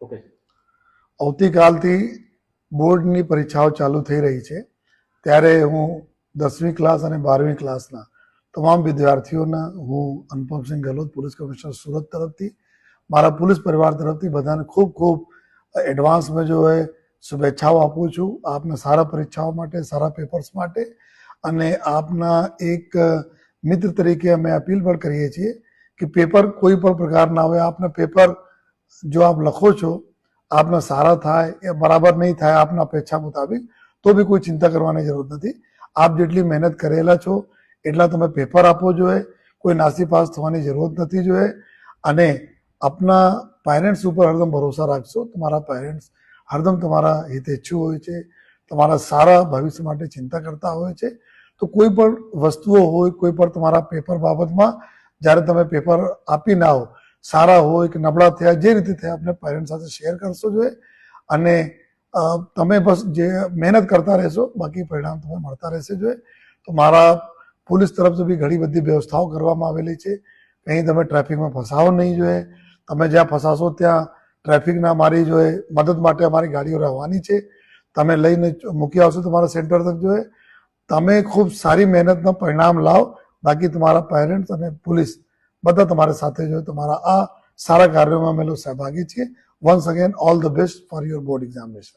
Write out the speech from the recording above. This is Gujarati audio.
ઓકે. આવતીકાલથી બોર્ડની પરીક્ષાઓ ચાલુ થઈ રહી છે, ત્યારે હું 10મી ક્લાસ અને 12મી ક્લાસના તમામ વિદ્યાર્થીઓના હું અનુપમસિંહ ગેહલોત, પોલીસ કમિશનર સુરત તરફથી, મારા પોલીસ પરિવાર તરફથી બધાને ખૂબ ખૂબ એડવાન્સમાં જો એ શુભેચ્છાઓ આપું છું આપના સારા પરીક્ષાઓ માટે, સારા પેપર્સ માટે. અને આપના એક મિત્ર તરીકે અમે અપીલ પણ કરીએ છીએ કે પેપર કોઈ પણ પ્રકારના હોય, આપના પેપર જો આપ લખો છો આપના સારા થાય એ બરાબર નહીં થાય આપના અપેક્ષા મુતાબિક, તો બી કોઈ ચિંતા કરવાની જરૂર નથી. આપ જેટલી મહેનત કરેલા છો એટલા તમે પેપર આપવો જોઈએ, કોઈ નાસીપાસ થવાની જરૂરત નથી જોઈએ. અને આપના પેરેન્ટ્સ ઉપર હરદમ ભરોસા રાખશો. તમારા પેરેન્ટ્સ હરદમ તમારા હિતેચ્છુ હોય છે, તમારા સારા ભવિષ્ય માટે ચિંતા કરતા હોય છે. તો કોઈ પણ વસ્તુઓ હોય, કોઈ પણ તમારા પેપર બાબતમાં જ્યારે તમે પેપર આપીને આવો, સારા હોય કે નબળા થયા, જે રીતે થયા આપણે પેરેન્ટ્સ સાથે શેર કરશો જોઈએ. અને તમે બસ જે મહેનત કરતા રહેશો, બાકી પરિણામ તમને મળતા રહેશે જોઈએ. તો મારા પોલીસ તરફથી બી ઘણી બધી વ્યવસ્થાઓ કરવામાં આવેલી છે. કંઈ તમે ટ્રાફિકમાં ફસાવો નહીં જોઈએ. તમે જ્યાં ફસાશો ત્યાં ટ્રાફિકના મારી જોઈએ મદદ માટે અમારી ગાડીઓ રહેવાની છે. તમે લઈને મૂકી આવશો તમારા સેન્ટર તક જોઈએ. તમે ખૂબ સારી મહેનતનું પરિણામ લાવો, બાકી તમારા પેરેન્ટ્સ અને પોલીસ બધા તમારા સાથે જોઈએ. તમારા આ સારા કાર્યોમાં અમે લોકો સહભાગી છીએ. Once again all the best for your board examination.